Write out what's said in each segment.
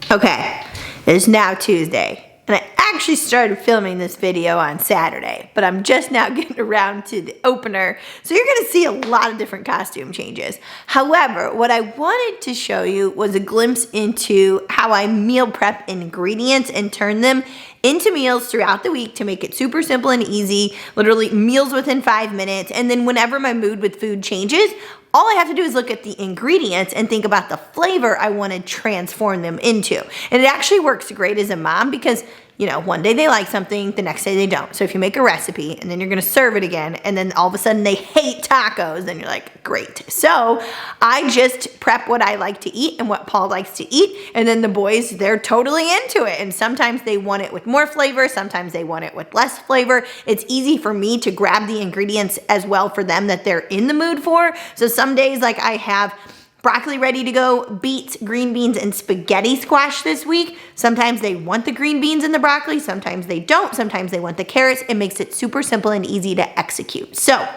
Okay, it's now Tuesday, and I actually started filming this video on Saturday, but I'm just now getting around to the opener, so you're gonna see a lot of different costume changes. However, what I wanted to show you was a glimpse into how I meal prep ingredients and turn them into meals throughout the week to make it super simple and easy, literally meals within 5 minutes, and then whenever my mood with food changes, all I have to do is look at the ingredients and think about the flavor I want to transform them into. And it actually works great as a mom because, you know, one day they like something, the next day they don't. So if you make a recipe and then you're going to serve it again and then all of a sudden they hate tacos, then you're like, great. So I just prep what I like to eat and what Paul likes to eat. And then the boys, they're totally into it. And sometimes they want it with more flavor. Sometimes they want it with less flavor. It's easy for me to grab the ingredients as well for them that they're in the mood for. So some days, like I have broccoli ready to go, beets, green beans, and spaghetti squash this week. Sometimes they want the green beans and the broccoli. Sometimes they don't. Sometimes they want the carrots. It makes it super simple and easy to execute. So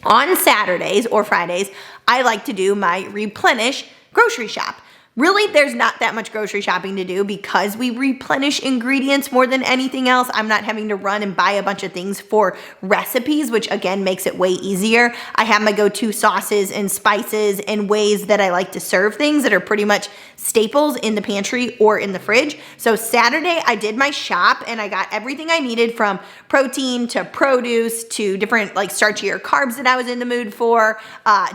on Saturdays or Fridays, I like to do my replenish grocery shop. Really, there's not that much grocery shopping to do because we replenish ingredients more than anything else. I'm not having to run and buy a bunch of things for recipes, which again makes it way easier. I have my go-to sauces and spices and ways that I like to serve things that are pretty much staples in the pantry or in the fridge. So Saturday, I did my shop and I got everything I needed from protein to produce to different like starchier carbs that I was in the mood for,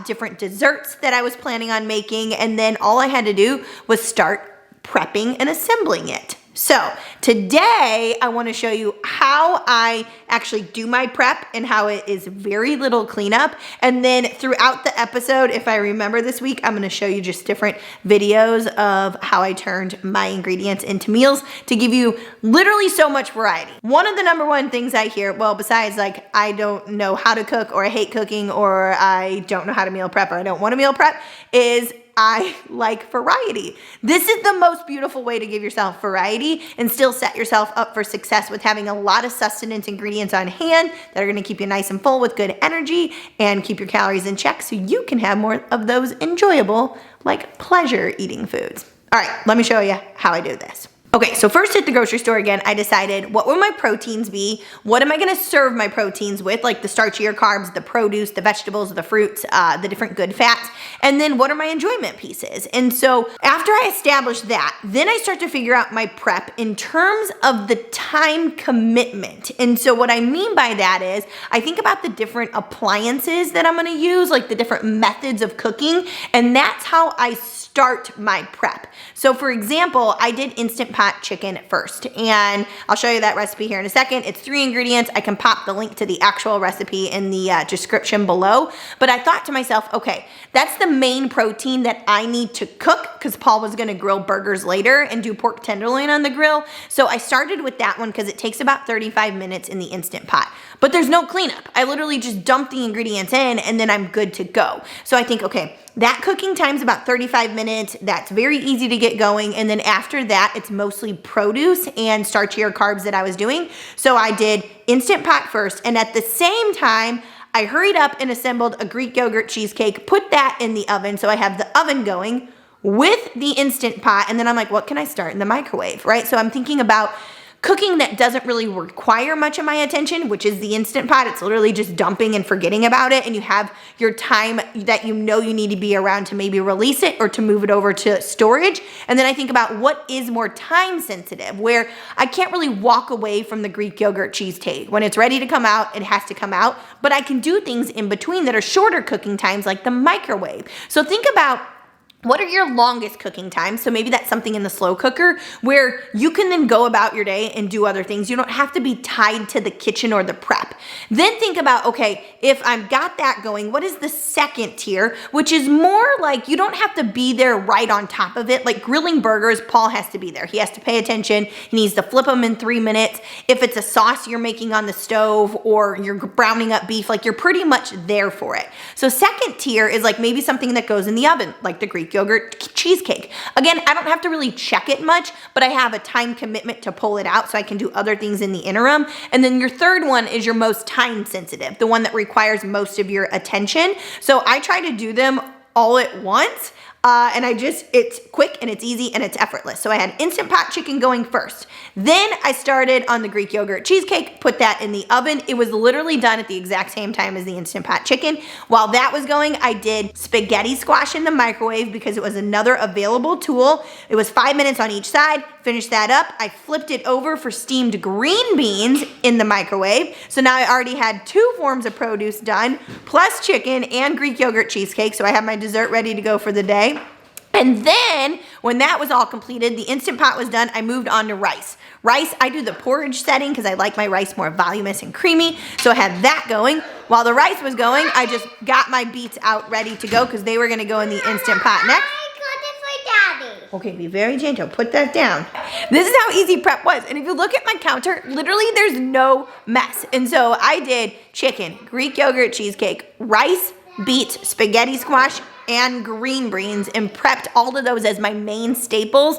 different desserts that I was planning on making, and then all I had to do was start prepping and assembling it. So today I want to show you how I actually do my prep and how it is very little cleanup. And then throughout the episode, if I remember this week, I'm going to show you just different videos of how I turned my ingredients into meals to give you literally so much variety. One of the number one things I hear, well, besides like I don't know how to cook or I hate cooking or I don't know how to meal prep or I don't want to meal prep, is I like variety. This is the most beautiful way to give yourself variety and still set yourself up for success with having a lot of sustenance ingredients on hand that are gonna keep you nice and full with good energy and keep your calories in check so you can have more of those enjoyable, like pleasure eating foods. All right, let me show you how I do this. Okay, so first at the grocery store again, I decided what will my proteins be? What am I gonna serve my proteins with? Like the starchier carbs, the produce, the vegetables, the fruits, the different good fats. And then what are my enjoyment pieces? And so after I establish that, then I start to figure out my prep in terms of the time commitment. And so what I mean by that is I think about the different appliances that I'm gonna use, like the different methods of cooking, and that's how I start my prep. So for example, I did Instant Pot chicken first, and I'll show you that recipe here in a second. It's 3 ingredients. I can pop the link to the actual recipe in the description below. But I thought to myself, okay, that's the main protein that I need to cook because Paul was gonna grill burgers later and do pork tenderloin on the grill. So I started with that one because it takes about 35 minutes in the Instant Pot. But there's no cleanup. I literally just dump the ingredients in and then I'm good to go. So I think, okay, that cooking time's about 35 minutes. That's very easy to get going. And then after that, it's mostly produce and starchier carbs that I was doing. So I did Instant Pot first. And at the same time, I hurried up and assembled a Greek yogurt cheesecake, put that in the oven. So I have the oven going with the Instant Pot. And then I'm like, what can I start in the microwave, right? So I'm thinking about cooking that doesn't really require much of my attention, which is the Instant Pot. It's literally just dumping and forgetting about it, and you have your time that you know you need to be around to maybe release it or to move it over to storage. And then I think about what is more time sensitive, where I can't really walk away from the Greek yogurt cheesecake. When it's ready to come out, it has to come out, but I can do things in between that are shorter cooking times like the microwave. So think about what are your longest cooking times? So maybe that's something in the slow cooker where you can then go about your day and do other things. You don't have to be tied to the kitchen or the prep. Then think about, okay, if I've got that going, what is the second tier, which is more like you don't have to be there right on top of it. Like grilling burgers, Paul has to be there. He has to pay attention. He needs to flip them in 3 minutes. If it's a sauce you're making on the stove or you're browning up beef, like you're pretty much there for it. So second tier is like maybe something that goes in the oven, like the Greek yogurt cheesecake. Again, I don't have to really check it much, but I have a time commitment to pull it out so I can do other things in the interim. And then your third one is your most time sensitive, the one that requires most of your attention. So I try to do them all at once. And it's quick and it's easy and it's effortless. So I had Instant Pot chicken going first. Then I started on the Greek yogurt cheesecake, put that in the oven. It was literally done at the exact same time as the Instant Pot chicken. While that was going, I did spaghetti squash in the microwave because it was another available tool. It was 5 minutes on each side. Finished that up. I flipped it over for steamed green beans in the microwave. So now I already had 2 forms of produce done, plus chicken and Greek yogurt cheesecake. So I have my dessert ready to go for the day. And then when that was all completed, the Instant Pot was done, I moved on to rice. Rice, I do the porridge setting because I like my rice more voluminous and creamy. So I had that going. While the rice was going, I just got my beets out ready to go because they were going to go in the Instant Pot next. Okay, be very gentle. Put that down. This is how easy prep was. And if you look at my counter, literally there's no mess. And so I did chicken, Greek yogurt cheesecake, rice, beets, spaghetti squash, and green beans, and prepped all of those as my main staples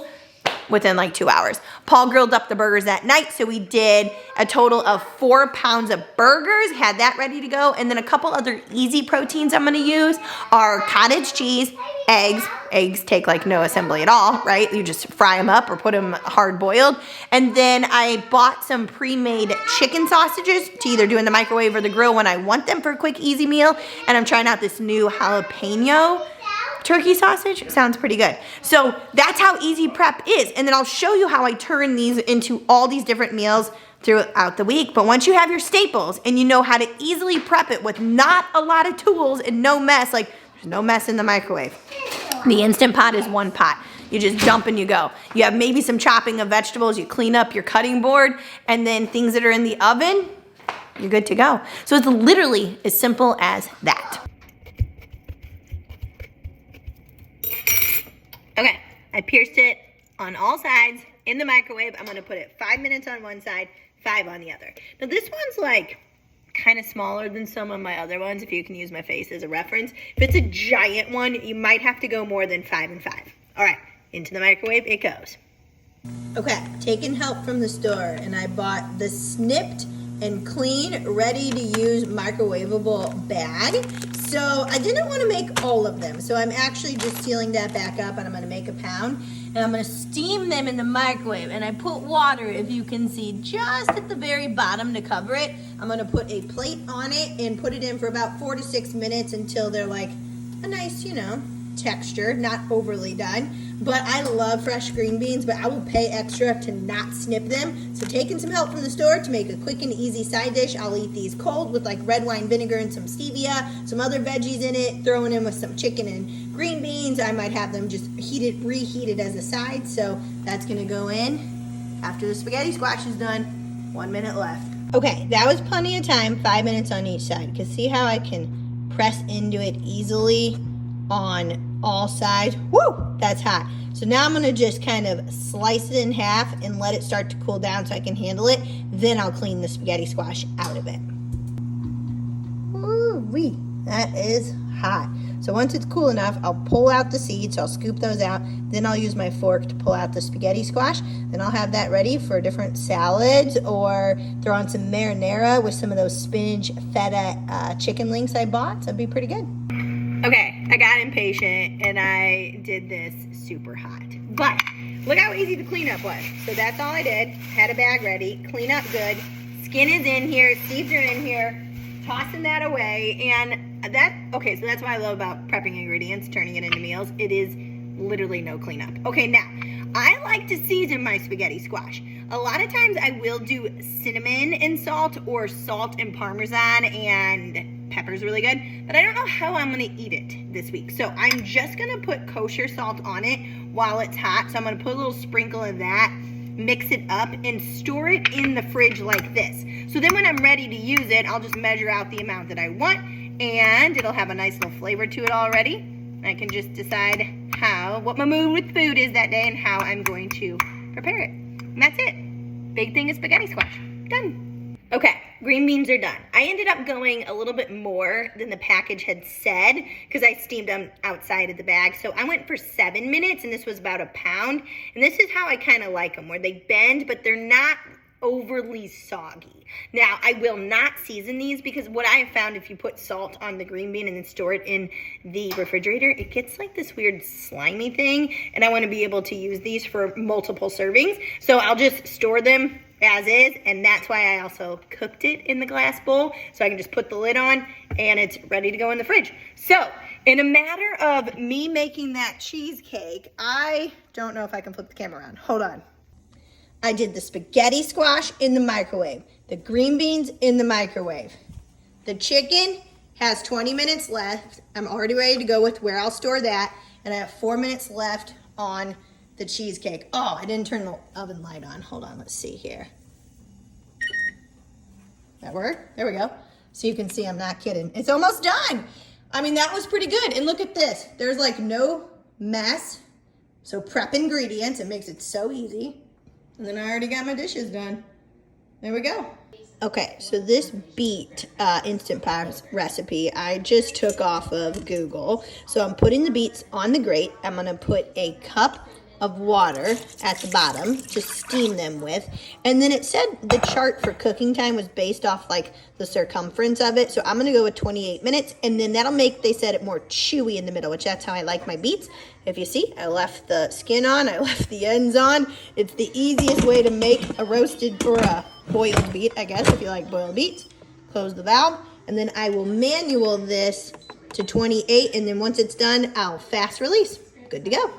within like 2 hours. Paul grilled up the burgers that night, so we did a total of 4 pounds of burgers, had that ready to go, and then a couple other easy proteins I'm gonna use are cottage cheese, eggs. Eggs take like no assembly at all, right? You just fry them up or put them hard boiled. And then I bought some pre-made chicken sausages to either do in the microwave or the grill when I want them for a quick, easy meal. And I'm trying out this new jalapeno turkey sausage. Sounds pretty good. So that's how easy prep is. And then I'll show you how I turn these into all these different meals throughout the week. But once you have your staples and you know how to easily prep it with not a lot of tools and no mess, like there's no mess in the microwave. The Instant Pot is 1 pot. You just dump and you go. You have maybe some chopping of vegetables, you clean up your cutting board, and then things that are in the oven, you're good to go. So it's literally as simple as that. Okay, I pierced it on all sides in the microwave. I'm gonna put it 5 minutes on one side, 5 on the other. Now this one's like kind of smaller than some of my other ones, if you can use my face as a reference. If it's a giant one, you might have to go more than 5 and 5. All right, into the microwave it goes. Okay, taking help from the store, and I bought the snipped and clean, ready to use microwavable bag. So I didn't want to make all of them, so I'm actually just sealing that back up, and I'm going to make a pound, and I'm going to steam them in the microwave. And I put water, if you can see, just at the very bottom to cover it. I'm going to put a plate on it and put it in for about 4 to 6 minutes until they're like a nice, texture, not overly done. But I love fresh green beans, but I will pay extra to not snip them. So taking some help from the store to make a quick and easy side dish. I'll eat these cold with like red wine vinegar and some stevia, some other veggies in it, throwing in with some chicken and green beans. I might have them just reheated as a side. So that's gonna go in after the spaghetti squash is done. 1 minute left. Okay, that was plenty of time, 5 minutes on each side. Because see how I can press into it easily on all sides. Woo, that's hot. So now I'm gonna just kind of slice it in half and let it start to cool down so I can handle it. Then I'll clean the spaghetti squash out of it. Ooh-wee, that is hot. So once it's cool enough, I'll pull out the seeds. So I'll scoop those out. Then I'll use my fork to pull out the spaghetti squash. Then I'll have that ready for different salads, or throw on some marinara with some of those spinach feta chicken links I bought. So it'd be pretty good. Okay, I got impatient and I did this super hot. But look how easy the cleanup was. So that's all I did. Had a bag ready, clean up good. Skin is in here, seeds are in here. Tossing that away, and okay, so that's what I love about prepping ingredients, turning it into meals. It is literally no cleanup. Okay, now, I like to season my spaghetti squash. A lot of times I will do cinnamon and salt, or salt and Parmesan, and pepper's really good, but I don't know how I'm gonna eat it this week. So I'm just gonna put kosher salt on it while it's hot. So I'm gonna put a little sprinkle of that, mix it up, and store it in the fridge like this. So then when I'm ready to use it, I'll just measure out the amount that I want, and it'll have a nice little flavor to it already. I can just decide what my mood with food is that day and how I'm going to prepare it. And that's it. Big thing is spaghetti squash. Done. Okay, green beans are done. I ended up going a little bit more than the package had said because I steamed them outside of the bag. So I went for 7 minutes, and this was about a pound. And this is how I kind of like them, where they bend, but they're not overly soggy. Now, I will not season these because what I have found, if you put salt on the green bean and then store it in the refrigerator, it gets like this weird slimy thing, and I want to be able to use these for multiple servings. So I'll just store them as is, and that's why I also cooked it in the glass bowl, so I can just put the lid on and it's ready to go in the fridge. So in a matter of me making that cheesecake, I don't know if I can flip the camera around. Hold on. I did the spaghetti squash in the microwave, the green beans in the microwave. The chicken has 20 minutes left. I'm already ready to go with where I'll store that, and I have 4 minutes left on the cheesecake. Oh, I didn't turn the oven light on. Hold on, let's see here. That worked? There we go. So you can see I'm not kidding. It's almost done. I mean, that was pretty good. And look at this. There's like no mess. So prep ingredients, it makes it so easy. And then I already got my dishes done. There we go. Okay, so this beet Instant Pot recipe I just took off of Google. So I'm putting the beets on the grate. I'm gonna put a cup of water at the bottom to steam them with. And then it said the chart for cooking time was based off like the circumference of it. So I'm gonna go with 28 minutes, and then that'll make, they said, it more chewy in the middle, which that's how I like my beets. If you see, I left the skin on, I left the ends on. It's the easiest way to make a roasted or a boiled beet, I guess, if you like boiled beets. Close the valve, and then I will manual this to 28, and then once it's done, I'll fast release. Good to go.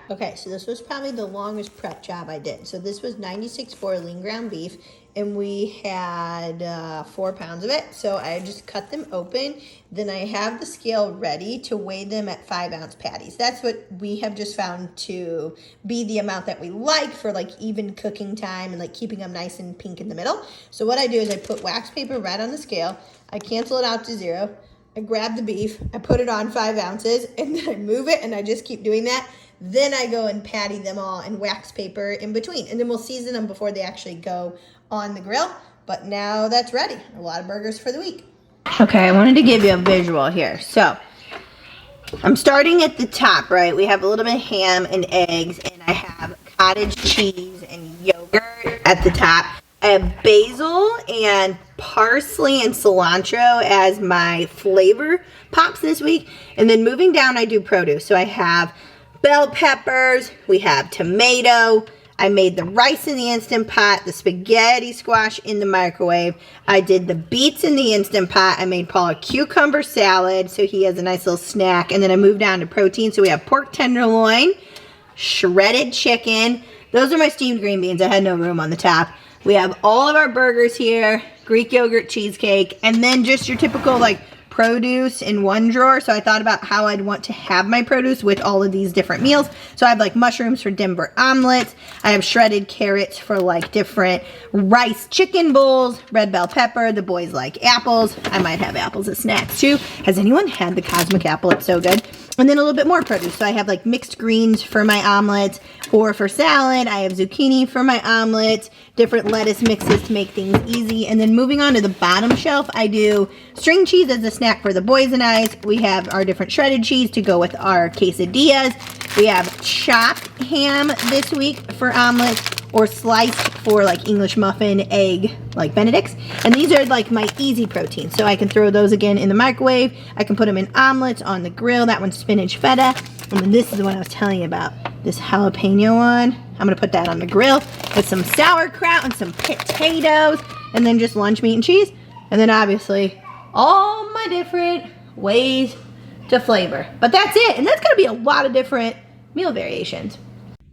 Okay, so this was probably the longest prep job I did. So this was 96.4 lean ground beef, and we had 4 pounds of it. So I just cut them open. Then I have the scale ready to weigh them at 5-ounce patties. That's what we have just found to be the amount that we like for like even cooking time and like keeping them nice and pink in the middle. So what I do is I put wax paper right on the scale. I cancel it out to 0. I grab the beef, I put it on 5 ounces, and then I move it, and I just keep doing that. Then I go and patty them all in wax paper in between. And then we'll season them before they actually go on the grill. But now that's ready. A lot of burgers for the week. Okay, I wanted to give you a visual here. So, I'm starting at the top, right? We have a little bit of ham and eggs, and I have cottage cheese and yogurt at the top. I have basil and parsley and cilantro as my flavor pops this week. And then moving down, I do produce. So I have bell peppers, we have tomato, I made the rice in the Instant Pot, the spaghetti squash in the microwave, I did the beets in the Instant Pot, I made Paul a cucumber salad so he has a nice little snack, and then I moved down to protein, so we have pork tenderloin, shredded chicken, those are my steamed green beans, I had no room on the top. We have all of our burgers here, Greek yogurt cheesecake, and then just your typical like produce in one drawer. So I thought about how I'd want to have my produce with all of these different meals. So I have like mushrooms for Denver omelets. I have shredded carrots for like different rice chicken bowls, red bell pepper. The boys like apples. I might have apples as snacks too. Has anyone had the cosmic apple? It's so good. And then a little bit more produce. So I have like mixed greens for my omelets, or for salad, I have zucchini for my omelets, different lettuce mixes to make things easy. And then moving on to the bottom shelf, I do string cheese as a snack for the boys and I. We have our different shredded cheese to go with our quesadillas. We have chopped ham this week for omelets, or sliced for like English muffin, egg, like Benedict's. And these are like my easy proteins. So I can throw those again in the microwave. I can put them in omelets on the grill. That one's spinach feta. And then this is the one I was telling you about, this jalapeno one. I'm gonna put that on the grill with some sauerkraut and some potatoes, and then just lunch meat and cheese. And then obviously all my different ways to flavor. But that's it, and that's gonna be a lot of different meal variations.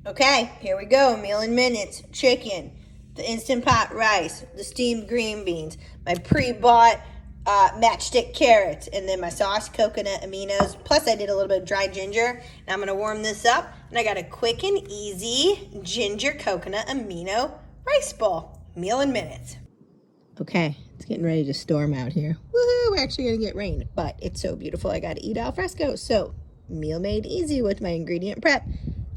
Okay, here we go. Meal in minutes. Chicken, the Instant Pot rice, the steamed green beans, my pre-bought matchstick carrots, and then my sauce coconut aminos. Plus I did a little bit of dry ginger. Now I'm going to warm this up. And I got a quick and easy ginger coconut amino rice bowl. Meal in minutes. Okay, it's getting ready to storm out here. Woohoo, we're actually going to get rain. But it's so beautiful, I got to eat al fresco. So, meal made easy with my ingredient prep.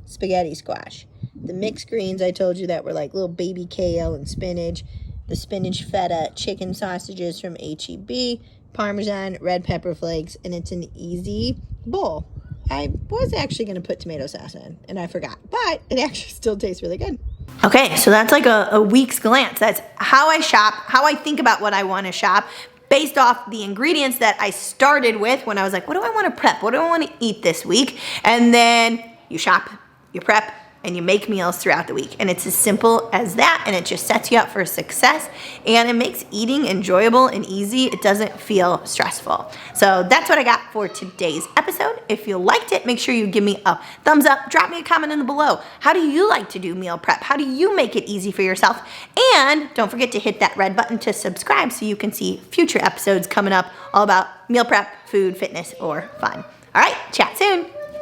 Spaghetti squash. The mixed greens I told you that were like little baby kale and spinach. The spinach feta chicken sausages from H-E-B. Parmesan, red pepper flakes, and it's an easy bowl. I was actually going to put tomato sauce in, and I forgot. But it actually still tastes really good. Okay, so that's like a week's glance. That's how I shop, how I think about what I want to shop based off the ingredients that I started with when I was like, what do I want to prep? What do I want to eat this week? And then you shop, you prep, and you make meals throughout the week. And it's as simple as that, and it just sets you up for success, and it makes eating enjoyable and easy. It doesn't feel stressful. So that's what I got for today's episode. If you liked it, make sure you give me a thumbs up, drop me a comment in the below. How do you like to do meal prep? How do you make it easy for yourself? And don't forget to hit that red button to subscribe so you can see future episodes coming up all about meal prep, food, fitness, or fun. All right, chat soon.